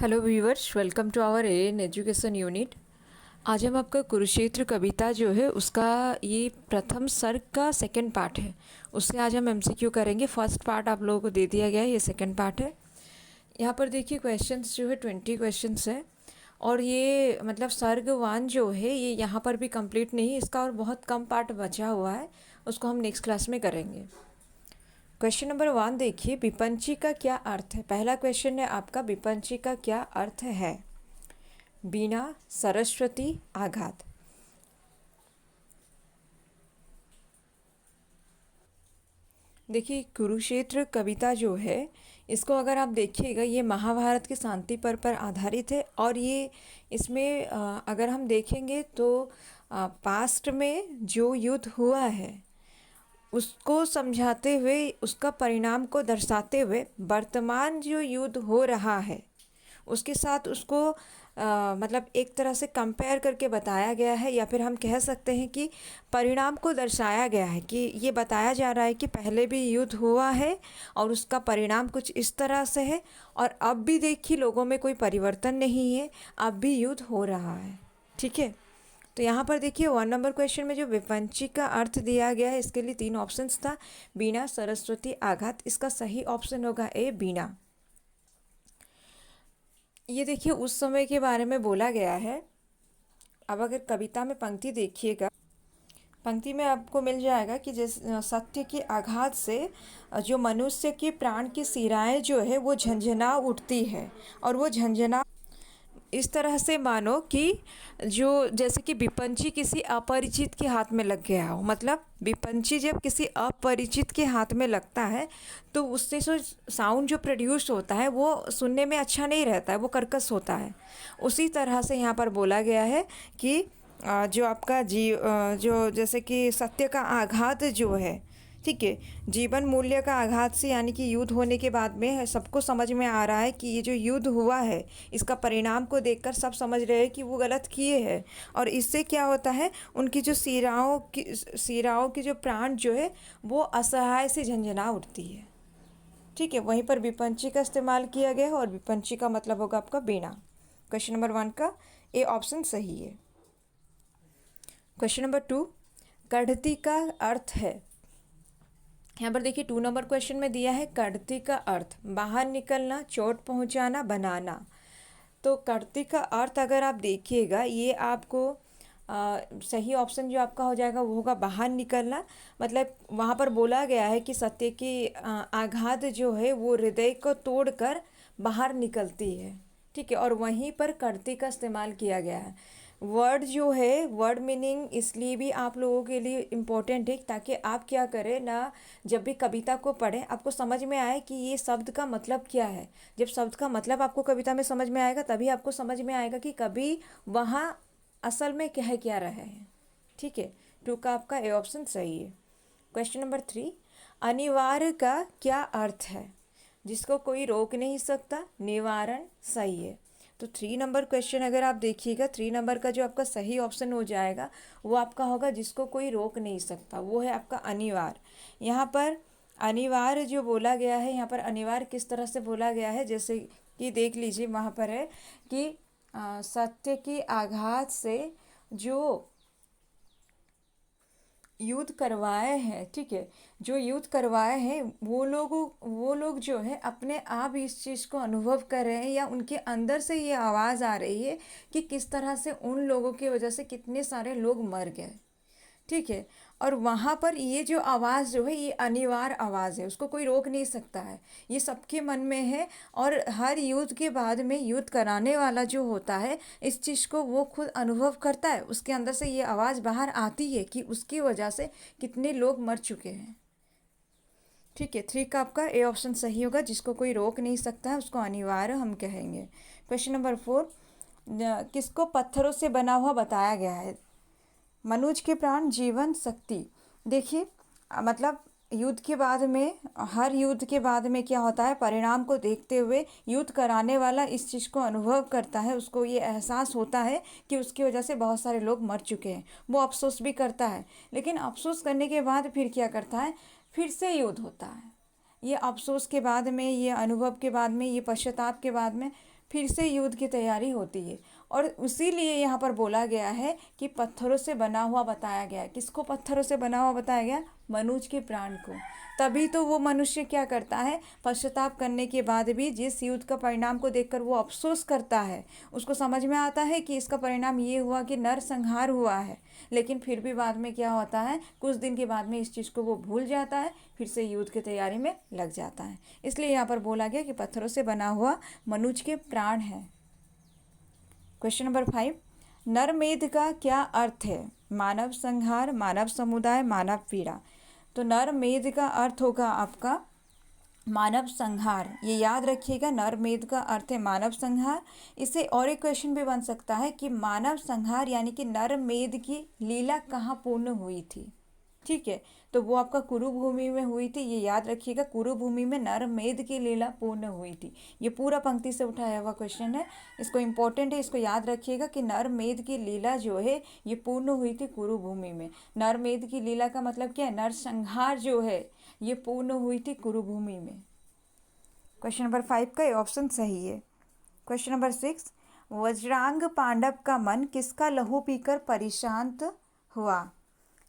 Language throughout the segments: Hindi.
Hello viewers, welcome to our an education unit. आज हम आपका कुरुक्षेत्र कविता जो है उसका ये प्रथम सर्ग का सेकंड पार्ट है। उससे आज हम एमसीक्यू करेंगे। फर्स्ट पार्ट आप लोगों को दे दिया गया है, ये सेकंड पार्ट है। यहाँ पर देखिए क्वेश्चंस जो है 20 क्वेश्चंस है और ये मतलब सर्ग वन जो है ये यहाँ पर भी कंप्लीट नहीं, इसका और बहुत कम पार्ट बचा हुआ है, उसको हम नेक्स्ट क्लास में करेंगे। क्वेश्चन नंबर 1 देखिए, विपंची का क्या अर्थ है। पहला क्वेश्चन है आपका, विपंची का क्या अर्थ है। बीना, सरस्वती, आघात। देखिए कुरुक्षेत्र कविता जो है इसको अगर आप देखिएगा ये महाभारत के शांति पर्व पर आधारित है और ये इसमें अगर हम देखेंगे तो पास्ट में जो युद्ध हुआ है उसको समझाते हुए, उसका परिणाम को दर्शाते हुए वर्तमान जो युद्ध हो रहा है उसके साथ उसको मतलब एक तरह से कंपेयर करके बताया गया है, या फिर हम कह सकते हैं कि परिणाम को दर्शाया गया है कि ये बताया जा रहा है कि पहले भी युद्ध हुआ है और उसका परिणाम कुछ इस तरह से है और अब भी देखिए लोगों में कोई परिवर्तन नहीं है, अब भी युद्ध हो रहा है। ठीक है, तो यहाँ पर देखिए 1 नंबर क्वेश्चन में जो विपंची का अर्थ दिया गया है इसके लिए 3 ऑप्शंस था, बीना, सरस्वती, आघात। इसका सही ऑप्शन होगा ए, बीना। ये देखिए उस समय के बारे में बोला गया है। अब अगर कविता में पंक्ति देखिएगा, पंक्ति में आपको मिल जाएगा कि जिस सत्य के आघात से जो मनुष्य के प्राण की शिराएं जो है वो झंझना उठती है और वो झंझना इस तरह से मानो कि जो जैसे कि विपंची किसी अपरिचित के हाथ में लग गया हो। मतलब विपंची जब किसी अपरिचित के हाथ में लगता है तो उससे जो साउंड जो प्रोड्यूस होता है वो सुनने में अच्छा नहीं रहता है, वो कर्कश होता है। उसी तरह से यहाँ पर बोला गया है कि जो आपका जो जैसे कि सत्य का आघात जो है, ठीक है, जीवन मूल्य का आघात से, यानी कि युद्ध होने के बाद में सबको समझ में आ रहा है कि ये जो युद्ध हुआ है इसका परिणाम को देखकर सब समझ रहे हैं कि वो गलत किए हैं और इससे क्या होता है, उनकी जो सिराओं की जो प्राण जो है वो असहाय से झंझना उठती है। ठीक है, वहीं पर विपंची का इस्तेमाल किया गया है और विपंची का मतलब होगा आपका बीना। क्वेश्चन नंबर 1 का ए ऑप्शन सही है। क्वेश्चन नंबर 2, कढ़ती का अर्थ है। यहाँ पर देखिए 2 नंबर क्वेश्चन में दिया है कढ़ती का अर्थ, बाहर निकलना, चोट पहुँचाना, बनाना। तो कढ़ती का अर्थ अगर आप देखिएगा ये आपको सही ऑप्शन जो आपका हो जाएगा वो होगा बाहर निकलना। मतलब वहाँ पर बोला गया है कि सत्य की आघात जो है वो हृदय को तोड़कर बाहर निकलती है। ठीक है, और वहीं पर कढ़ती का इस्तेमाल किया गया है। वर्ड जो है, वर्ड मीनिंग इसलिए भी आप लोगों के लिए इम्पोर्टेंट है ताकि आप क्या करें ना, जब भी कविता को पढ़ें आपको समझ में आए कि ये शब्द का मतलब क्या है। जब शब्द का मतलब आपको कविता में समझ में आएगा तभी आपको समझ में आएगा कि कभी वहाँ असल में कह क्या रहे हैं। ठीक है, 2 का आपका ए ऑप्शन सही है। क्वेश्चन नंबर 3, अनिवार्य का क्या अर्थ है। जिसको कोई रोक नहीं सकता, निवारण। सही है। तो 3 नंबर क्वेश्चन अगर आप देखिएगा, 3 नंबर का जो आपका सही ऑप्शन हो जाएगा वो आपका होगा जिसको कोई रोक नहीं सकता, वो है आपका अनिवार्य। यहाँ पर अनिवार्य जो बोला गया है, यहाँ पर अनिवार्य किस तरह से बोला गया है, जैसे कि देख लीजिए वहाँ पर है कि सत्य की आघात से जो युद्ध करवाए हैं, ठीक है, जो युद्ध करवाए हैं वो लोग जो है अपने आप इस चीज़ को अनुभव कर रहे हैं या उनके अंदर से ये आवाज़ आ रही है कि किस तरह से उन लोगों की वजह से कितने सारे लोग मर गए। ठीक है, और वहाँ पर ये जो आवाज़ जो है ये अनिवार्य आवाज़ है, उसको कोई रोक नहीं सकता है, ये सबके मन में है। और हर युद्ध के बाद में युद्ध कराने वाला जो होता है इस चीज़ को वो खुद अनुभव करता है, उसके अंदर से ये आवाज़ बाहर आती है कि उसकी वजह से कितने लोग मर चुके हैं। ठीक है, 3 का आपका ए ऑप्शन सही होगा, जिसको कोई रोक नहीं सकता है उसको अनिवार्य हम कहेंगे। क्वेश्चन नंबर 4, किसको पत्थरों से बना हुआ बताया गया है। मनुज के प्राण, जीवन, शक्ति। देखिए मतलब युद्ध के बाद में, हर युद्ध के बाद में क्या होता है, परिणाम को देखते हुए युद्ध कराने वाला इस चीज़ को अनुभव करता है, उसको ये एहसास होता है कि उसकी वजह से बहुत सारे लोग मर चुके हैं। वो अफसोस भी करता है, लेकिन अफसोस करने के बाद फिर क्या करता है, फिर से युद्ध होता है। ये अफसोस के बाद में, ये अनुभव के बाद में, ये पश्चाताप के बाद में फिर से युद्ध की तैयारी होती है। और इसीलिए यहाँ पर बोला गया है कि पत्थरों से बना हुआ बताया गया है। किसको पत्थरों से बना हुआ बताया गया? मनुज के प्राण को। तभी तो वो मनुष्य क्या करता है, पश्चाताप करने के बाद भी जिस युद्ध का परिणाम को देखकर वो अफसोस करता है, उसको समझ में आता है कि इसका परिणाम ये हुआ कि नरसंहार हुआ है, लेकिन फिर भी बाद में क्या होता है, कुछ दिन के बाद में इस चीज़ को वो भूल जाता है, फिर से युद्ध की तैयारी में लग जाता है। इसलिए यहाँ पर बोला गया कि पत्थरों से बना हुआ मनुज के प्राण है। क्वेश्चन नंबर 5, नरमेध का क्या अर्थ है? मानव संहार, मानव समुदाय, मानव पीड़ा। तो नरमेध का अर्थ होगा आपका मानव संहार। ये याद रखिएगा, नरमेध का अर्थ है मानव संहार। इससे और एक क्वेश्चन भी बन सकता है कि मानव संहार यानी कि नरमेध की लीला कहाँ पूर्ण हुई थी। ठीक है, तो वो आपका कुरुभूमि में हुई थी। ये याद रखिएगा, कुरुभूमि में नरमेध की लीला पूर्ण हुई थी। ये पूरा पंक्ति से उठाया हुआ क्वेश्चन है, इसको इम्पोर्टेंट है, इसको याद रखिएगा कि नरमेध की लीला जो है ये पूर्ण हुई थी कुरुभूमि में। नरमेध की लीला का मतलब क्या है? नरसंहार जो है ये पूर्ण हुई थी कुरुभूमि में। क्वेश्चन नंबर 5 का ऑप्शन सही है। क्वेश्चन नंबर 6, वज्रांग पांडव का मन किसका लहू पीकर परिशांत हुआ?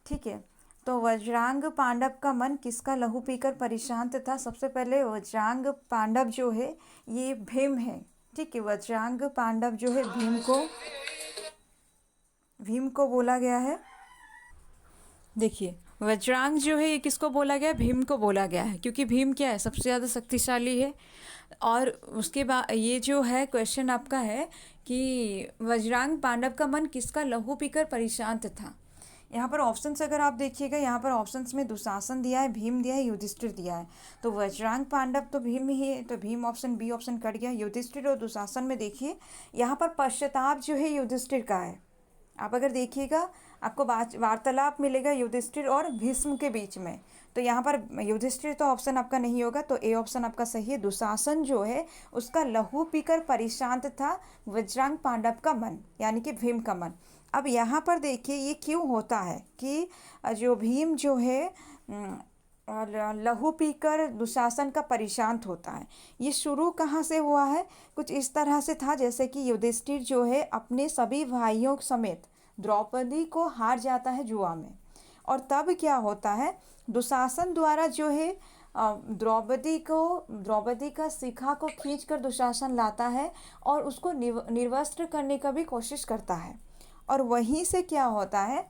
ठीक है, तो वज्रांग पांडव का मन किसका लहू पीकर परिशांत था? सबसे पहले वज्रांग पांडव जो है ये भीम है। ठीक है, वज्रांग पांडव जो है भीम को बोला गया है। देखिए, वज्रांग जो है ये किसको बोला गया है? भीम को बोला गया है, क्योंकि भीम क्या है? सबसे ज़्यादा शक्तिशाली है। और उसके बाद ये जो है क्वेश्चन आपका है कि वज्रांग पांडव का मन किसका लहू पीकर परिशांत था। यहाँ पर ऑप्शंस अगर आप देखिएगा, यहाँ पर ऑप्शंस में दुशासन दिया है, भीम दिया है, युधिष्ठिर दिया है। तो वज्रांग पांडव तो भीम ही है, तो Bhim option B option cut गया। युधिष्ठिर और दुशासन में देखिए, यहाँ पर पश्चाताप जो है युधिष्ठिर का है। आप अगर देखिएगा आपको वार्तालाप मिलेगा युधिष्ठिर और भीष्म के बीच में। तो यहाँ पर युधिष्ठिर तो ऑप्शन आपका नहीं होगा, तो ए ऑप्शन आपका सही है। दुशासन जो है उसका लहू पीकर परिशांत था वज्रांग पांडव का मन, यानी कि भीम का मन। अब यहाँ पर देखिए ये क्यों होता है कि जो भीम जो है लहू पीकर दुशासन का परिशांत होता है। ये शुरू कहाँ से हुआ है? कुछ इस तरह से था जैसे कि युधिष्ठिर जो है अपने सभी भाइयों समेत द्रौपदी को हार जाता है जुआ में, और तब क्या होता है, दुशासन द्वारा जो है द्रौपदी का शिखा को खींचकर दुशासन लाता है और उसको निर्वस्त्र करने का भी कोशिश करता है। और वहीं से क्या होता है,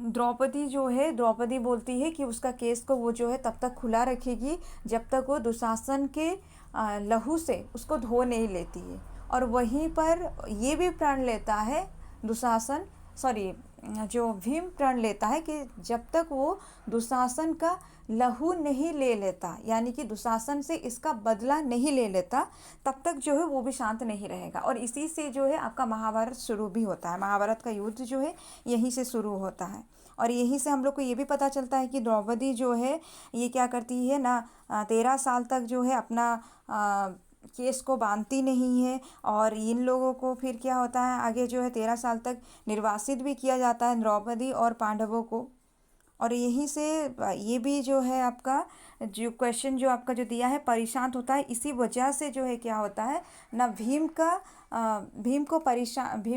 द्रौपदी बोलती है कि उसका केस को वो जो है तब तक खुला रखेगी जब तक वो दुशासन के लहू से उसको धो नहीं लेती है। और वहीं पर ये भी प्रण लेता है जो भीम प्रण लेता है कि जब तक वो दुशासन का लहू नहीं ले लेता, यानी कि दुशासन से इसका बदला नहीं ले लेता, तब तक जो है वो भी शांत नहीं रहेगा। और इसी से जो है आपका महाभारत शुरू भी होता है। महाभारत का युद्ध जो है यहीं से शुरू होता है। और यहीं से हम लोग को ये भी पता चलता है कि द्रौपदी जो है ये क्या करती है ना, 13 साल तक जो है अपना केस को बांधती नहीं है। और इन लोगों को फिर क्या होता है, आगे जो है 13 साल तक निर्वासित भी किया जाता है द्रौपदी और पांडवों को। और यहीं से ये भी जो है आपका जो क्वेश्चन जो आपका जो दिया है परिशांत होता है, इसी वजह से जो है क्या होता है ना, भीम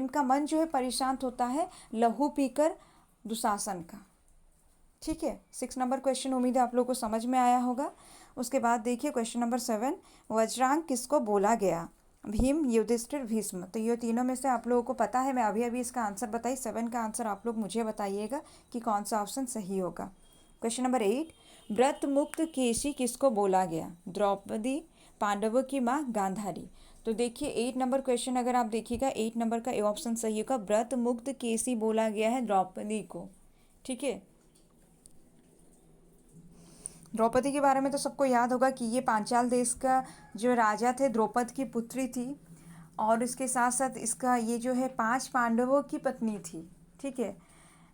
का मन जो है परिशांत होता है लहू पीकर दुशासन का। ठीक है, 6 नंबर क्वेश्चन उम्मीद है आप लोगों को समझ में आया होगा। उसके बाद देखिए क्वेश्चन नंबर 7, वज्रांग किसको बोला गया? भीम, युधिष्ठिर, भीष्म। तो ये तीनों में से आप लोगों को पता है, मैं अभी अभी इसका आंसर बताई। 7 का आंसर आप लोग मुझे बताइएगा कि कौन सा ऑप्शन सही होगा। क्वेश्चन नंबर 8, व्रत मुक्त केशी किसको बोला गया? द्रौपदी, पांडवों की माँ गांधारी। तो देखिए 8 नंबर क्वेश्चन अगर आप देखिएगा, 8 नंबर का ए ऑप्शन सही होगा। व्रत मुक्त केशी बोला गया है द्रौपदी को। ठीक है, द्रौपदी के बारे में तो सबको याद होगा कि ये पांचाल देश का जो राजा थे, द्रौपद की पुत्री थी। और इसके साथ साथ इसका ये जो है 5 पांडवों की पत्नी थी। ठीक है,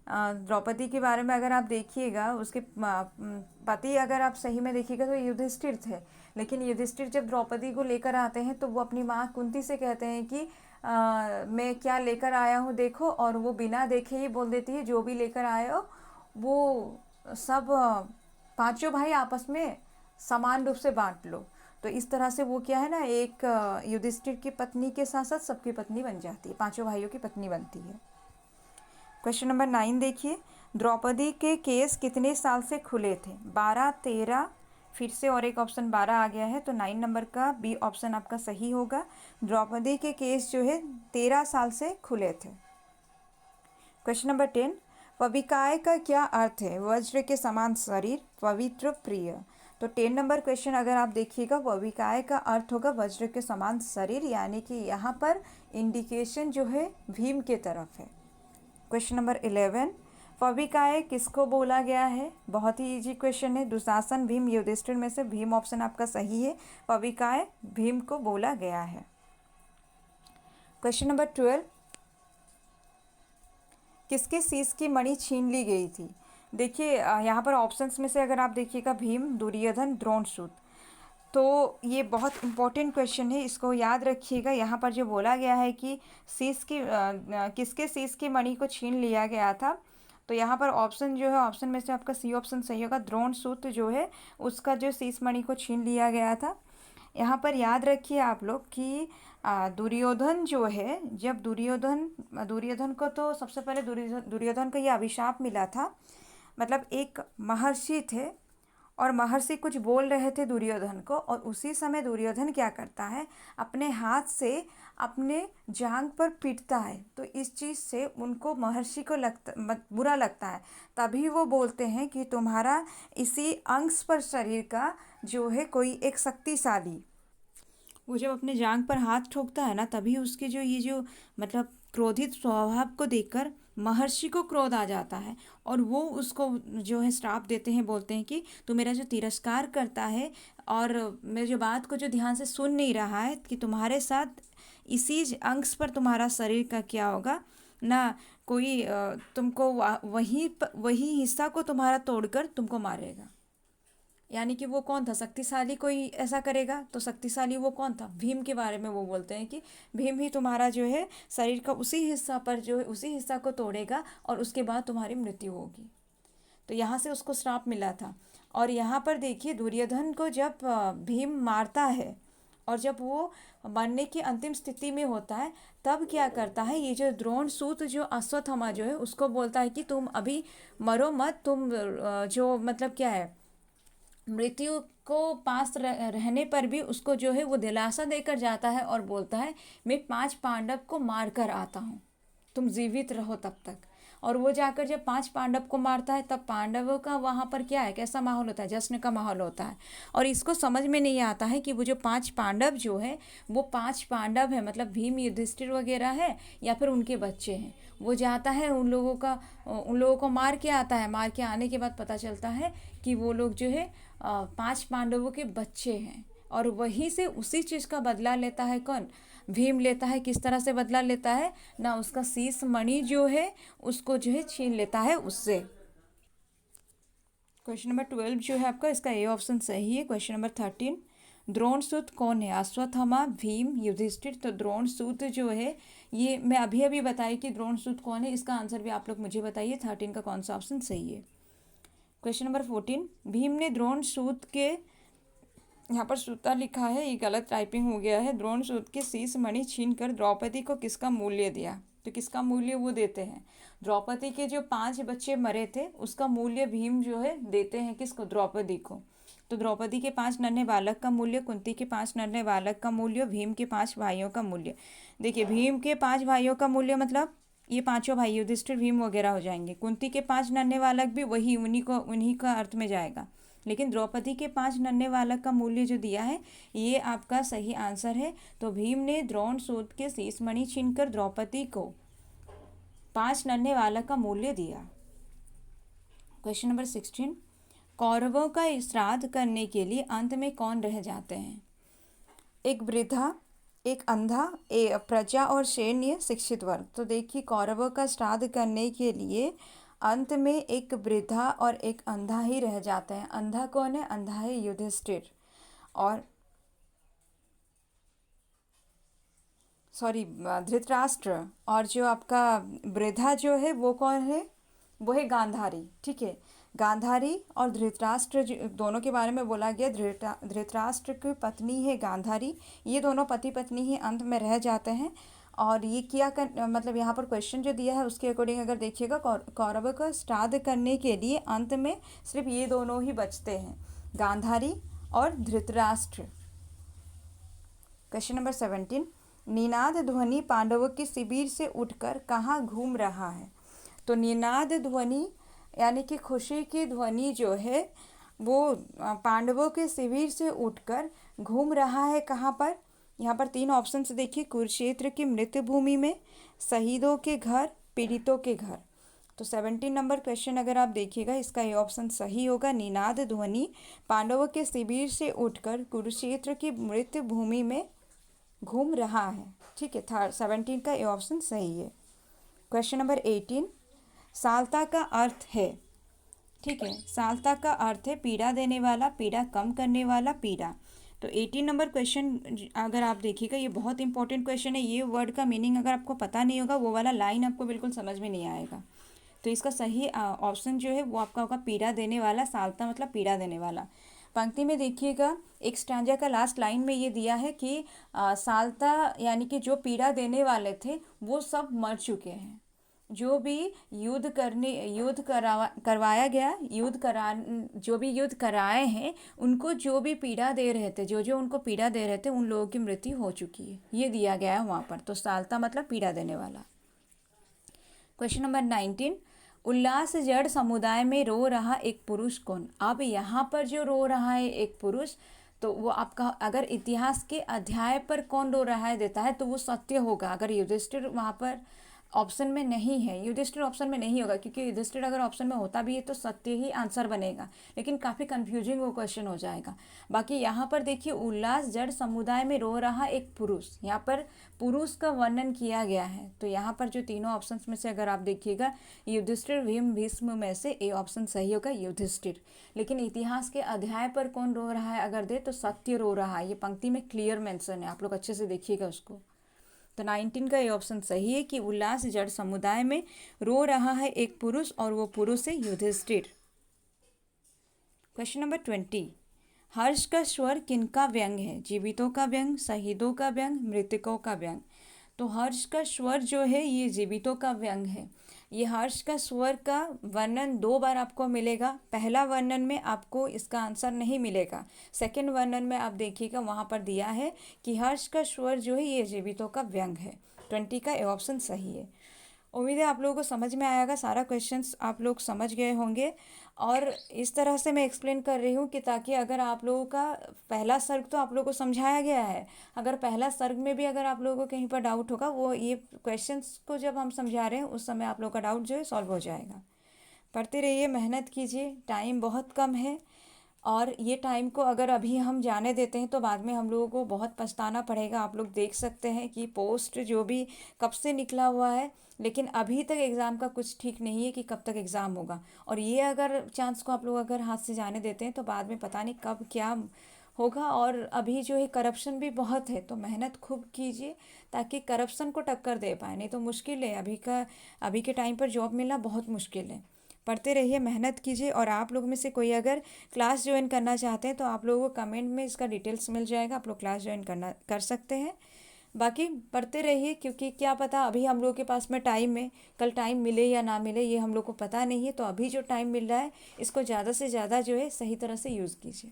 द्रौपदी के बारे में अगर आप देखिएगा, उसके पति अगर आप सही में देखिएगा तो युधिष्ठिर थे। लेकिन युधिष्ठिर जब द्रौपदी को लेकर आते हैं तो वो अपनी माँ कुंती से कहते हैं कि मैं क्या लेकर आया हूँ देखो, और वो बिना देखे ही बोल देती है जो भी लेकर आए हो वो सब 5 भाई आपस में समान रूप से बांट लो। तो इस तरह से वो क्या है ना, एक युधिष्ठिर की पत्नी के साथ साथ सबकी पत्नी बन जाती है, पांचों भाइयों की पत्नी बनती है। क्वेश्चन नंबर 9 देखिए, द्रौपदी के केस कितने साल से खुले थे? 12, 13, फिर से और एक ऑप्शन 12 आ गया है, तो 9 नंबर का बी ऑप्शन आपका सही होगा। द्रौपदी के केस जो है 13 साल से खुले थे। क्वेश्चन नंबर 10, पविकाय का क्या अर्थ है? वज्र के समान शरीर, पवित्र, प्रिय। तो 10 नंबर क्वेश्चन अगर आप देखिएगा, पविकाय का अर्थ होगा वज्र के समान शरीर, यानी कि यहाँ पर इंडिकेशन जो है भीम के तरफ है। क्वेश्चन नंबर 11, पविकाय किसको बोला गया है? बहुत ही इजी क्वेश्चन है, दुशासन, भीम, युधिष्ठिर में से भीम ऑप्शन आपका सही है। पविकाय भीम को बोला गया है। क्वेश्चन नंबर 12, किसके शीश की मणि छीन ली गई थी? देखिए यहाँ पर ऑप्शंस में से अगर आप देखिएगा, भीम, दुर्योधन, द्रोणसूत। तो ये बहुत इंपॉर्टेंट क्वेश्चन है, इसको याद रखिएगा। यहाँ पर जो बोला गया है कि शीश की किसके शीश की मणि को छीन लिया गया था, तो यहाँ पर ऑप्शन जो है, ऑप्शन में से आपका सी ऑप्शन सही होगा। द्रोणसूत जो है उसका जो शीश मणि को छीन लिया गया था। यहाँ पर याद रखिए आप लोग कि दुर्योधन जो है, जब दुर्योधन को तो सबसे पहले दुर्योधन को ये अभिशाप मिला था, मतलब एक महर्षि थे और महर्षि कुछ बोल रहे थे दुर्योधन को, और उसी समय दुर्योधन क्या करता है, अपने हाथ से अपने जांघ पर पीटता है। तो इस चीज़ से उनको, महर्षि को बुरा लगता है। तभी वो बोलते हैं कि तुम्हारा इसी अंश पर शरीर का जो है कोई एक शक्तिशाली, वो जब अपने जांघ पर हाथ ठोकता है ना, तभी उसके जो ये जो मतलब क्रोधित स्वभाव को देखकर महर्षि को क्रोध आ जाता है, और वो उसको जो है श्राप देते हैं, बोलते हैं कि तू मेरा जो तिरस्कार करता है और मेरी जो बात को जो ध्यान से सुन नहीं रहा है, कि तुम्हारे साथ इसी अंश पर तुम्हारा शरीर का क्या होगा ना, कोई तुमको वही हिस्सा को तुम्हारा तोड़कर तुमको मारेगा। यानी कि वो कौन था, शक्तिशाली कोई ऐसा करेगा, तो शक्तिशाली वो कौन था, भीम के बारे में वो बोलते हैं कि भीम ही तुम्हारा जो है शरीर का उसी हिस्सा पर जो है उसी हिस्सा को तोड़ेगा और उसके बाद तुम्हारी मृत्यु होगी। तो यहाँ से उसको श्राप मिला था। और यहाँ पर देखिए, दुर्योधन को जब भीम मारता है और जब वो मरने की अंतिम स्थिति में होता है, तब क्या करता है, ये जो द्रोणसूत जो अश्वत्थामा जो है उसको बोलता है कि तुम अभी मरो मत, तुम जो मतलब क्या है, मृत्यु को पास रहने पर भी उसको जो है वो दिलासा देकर जाता है और बोलता है मैं 5 पांडव को मार कर आता हूँ, तुम जीवित रहो तब तक। और वो जाकर जब 5 पांडव को मारता है, तब पांडवों का वहाँ पर क्या है, कैसा माहौल होता है, जश्न का माहौल होता है। और इसको समझ में नहीं आता है कि वो जो 5 पांडव जो है, वो 5 पांडव है, मतलब भीम, युधिष्ठिर वगैरह है, या फिर उनके बच्चे हैं। वो जाता है उन लोगों को मार के आता है। मार के आने के बाद पता चलता है कि वो लोग जो है 5 पांडवों के बच्चे हैं। और वहीं से उसी चीज़ का बदला लेता है कौन, भीम लेता है। किस तरह से बदला लेता है ना, उसका शीश मणि जो है उसको जो है छीन लेता है उससे। क्वेश्चन नंबर 12 जो है आपका, इसका ए ऑप्शन सही है। क्वेश्चन नंबर 13, द्रोणसूत कौन है? अश्वत्थामा, भीम, युधिष्ठिर। तो द्रोणसूत जो है, ये मैं अभी अभी बताई कि द्रोणसूत कौन है, इसका आंसर भी आप लोग मुझे बताइए 13 का कौन सा ऑप्शन सही है। क्वेश्चन नंबर 14, भीम ने द्रोणसूत के, यहाँ पर सूता लिखा है, ये गलत टाइपिंग हो गया है, द्रोणसूत के शीश मणि छीन कर द्रौपदी को किसका मूल्य दिया? तो किसका मूल्य वो देते हैं, द्रौपदी के जो 5 बच्चे मरे थे उसका मूल्य भीम जो है देते हैं किसको, द्रौपदी को। तो द्रौपदी के 5 नन्हे बालक का मूल्य, कुंती के 5 नन्हे बालक का मूल्य, भीम के 5 भाइयों का मूल्य। देखिए, भीम के 5 भाइयों का मूल्य मतलब ये पांचों भाई युधिष्ठिर, भीम वगैरह हो जाएंगे। कुंती के 5 नन्हे बालक भी वही उन्हीं का अर्थ में जाएगा। लेकिन द्रौपदी के 5 नन्हे बालक का मूल्य जो दिया है, ये आपका सही आंसर है। तो भीम ने द्रोणसूत के शीश मणि छीनकर द्रौपदी को 5 नन्हे बालक का मूल्य दिया। क्वेश्चन नंबर 16, कौरवों का श्राद्ध करने के लिए अंत में कौन रह जाते हैं? एक वृद्धा, एक अंधा, प्रजा और सैन्य शिक्षित वर्ग। तो देखिए, कौरवों का श्राद्ध करने के लिए अंत में एक वृद्धा और एक अंधा ही रह जाता है। अंधा कौन है? अंधा है युधिष्ठिर। और सॉरी, धृतराष्ट्र। और जो आपका वृद्धा जो है वो कौन है? वो है गांधारी। ठीक है, गांधारी और धृतराष्ट्र दोनों के बारे में बोला गया। धृतराष्ट्र की पत्नी है गांधारी, ये दोनों पति पत्नी ही अंत में रह जाते हैं। और ये क्या कर मतलब यहाँ पर क्वेश्चन जो दिया है उसके अकॉर्डिंग अगर देखिएगा, कौरवों का श्राद्ध करने के लिए अंत में सिर्फ ये दोनों ही बचते हैं, गांधारी और धृतराष्ट्र। क्वेश्चन नंबर 17, निनाद ध्वनि पांडवों के शिविर से उठकर कहाँ घूम रहा है? तो निनाद ध्वनि यानी कि खुशी की ध्वनि जो है वो पांडवों के शिविर से उठकर घूम रहा है कहाँ पर? यहाँ पर 3 ऑप्शंस देखिए, कुरुक्षेत्र की मृत्यु भूमि में, शहीदों के घर, पीड़ितों के घर। तो 17 नंबर क्वेश्चन अगर आप देखिएगा इसका ये ऑप्शन सही होगा, निनाद ध्वनि पांडवों के शिविर से उठकर कुरुक्षेत्र की मृत्यु भूमि में घूम रहा है। ठीक है, 17 का ये ऑप्शन सही है। क्वेश्चन नंबर 18, साल्ता का अर्थ है, ठीक है, साल्ता का अर्थ है पीड़ा देने वाला, पीड़ा कम करने वाला, पीड़ा। तो 18 नंबर क्वेश्चन अगर आप देखिएगा ये बहुत इंपॉर्टेंट क्वेश्चन है। ये वर्ड का मीनिंग अगर आपको पता नहीं होगा, वो वाला लाइन आपको बिल्कुल समझ में नहीं आएगा। तो इसका सही ऑप्शन जो है वो आपका होगा पीड़ा देने वाला। साल्ता मतलब पीड़ा देने वाला। पंक्ति में देखिएगा एक स्टैंजा का लास्ट लाइन में ये दिया है कि साल्ता यानी कि जो पीड़ा देने वाले थे वो सब मर चुके हैं। जो भी करवाया गया, जो भी युद्ध कराए हैं उनको जो भी पीड़ा दे रहे थे, जो उनको पीड़ा दे रहे थे उन लोगों की मृत्यु हो चुकी है, ये दिया गया है वहाँ पर। तो साल्ता मतलब पीड़ा देने वाला। क्वेश्चन नंबर 19, उल्लास जड़ समुदाय में रो रहा एक पुरुष कौन? अब यहाँ पर जो रो रहा है एक पुरुष, तो वो आपका अगर इतिहास के अध्याय पर कौन रो रहा है देता है तो वो सत्य होगा। अगर युधिष्ठिर वहाँ पर ऑप्शन में नहीं है, युधिष्ठिर ऑप्शन में नहीं होगा, क्योंकि युधिष्ठिर अगर ऑप्शन में होता भी है तो सत्य ही आंसर बनेगा, लेकिन काफ़ी कंफ्यूजिंग वो क्वेश्चन हो जाएगा। बाकी यहाँ पर देखिए उल्लास जड़ समुदाय में रो रहा एक पुरुष, यहाँ पर पुरुष का वर्णन किया गया है। तो यहाँ पर जो तीनों ऑप्शन में से अगर आप देखिएगा युधिष्ठिर, भीम, भीष्म में से ए ऑप्शन सही होगा युधिष्ठिर। लेकिन इतिहास के अध्याय पर कौन रो रहा है अगर दे तो सत्य रो रहा है। ये पंक्ति में क्लियर मेंशन है, आप लोग अच्छे से देखिएगा उसको। तो 19 का ये ऑप्शन सही है कि उल्लास जड़ समुदाय में रो रहा है एक पुरुष और वो पुरुष है युधिष्ठिर। क्वेश्चन नंबर 20, हर्ष का स्वर किनका व्यंग है? जीवितों का व्यंग, शहीदों का व्यंग, मृतकों का व्यंग। तो हर्ष का स्वर जो है ये जीवितों का व्यंग है। ये हर्ष का स्वर का वर्णन 2 बार आपको मिलेगा। पहला वर्णन में आपको इसका आंसर नहीं मिलेगा, सेकंड वर्णन में आप देखिएगा वहाँ पर दिया है कि हर्ष का स्वर जो है ये जीवितों का व्यंग है। 20 का ए ऑप्शन सही है। उम्मीद है आप लोगों को समझ में आएगा, सारा क्वेश्चंस आप लोग समझ गए होंगे। और इस तरह से मैं एक्सप्लेन कर रही हूँ कि ताकि अगर आप लोगों का पहला सर्ग तो आप लोगों को समझाया गया है, अगर पहला सर्ग में भी अगर आप लोगों को कहीं पर डाउट होगा, वो ये क्वेश्चंस को जब हम समझा रहे हैं उस समय आप लोगों का डाउट जो है सॉल्व हो जाएगा। पढ़ते रहिए, मेहनत कीजिए, टाइम बहुत कम है और ये टाइम को अगर अभी हम जाने देते हैं तो बाद में हम लोगों को बहुत पछताना पड़ेगा। आप लोग देख सकते हैं कि पोस्ट जो भी कब से निकला हुआ है, लेकिन अभी तक एग्ज़ाम का कुछ ठीक नहीं है कि कब तक एग्ज़ाम होगा। और ये अगर चांस को आप लोग अगर हाथ से जाने देते हैं तो बाद में पता नहीं कब क्या होगा। और अभी जो है करप्शन भी बहुत है, तो मेहनत खूब कीजिए ताकि करप्शन को टक्कर दे पाए, नहीं तो मुश्किल है। अभी के टाइम पर जॉब मिलना बहुत मुश्किल है। पढ़ते रहिए, मेहनत कीजिए। और आप लोग में से कोई अगर क्लास ज्वाइन करना चाहते हैं तो आप लोगों को कमेंट में इसका डिटेल्स मिल जाएगा, आप लोग क्लास ज्वाइन कर सकते हैं। बाकी पढ़ते रहिए, क्योंकि क्या पता अभी हम लोगों के पास में टाइम है, कल टाइम मिले या ना मिले ये हम लोग को पता नहीं है। तो अभी जो टाइम मिल रहा है इसको ज़्यादा से ज़्यादा जो है सही तरह से यूज़ कीजिए।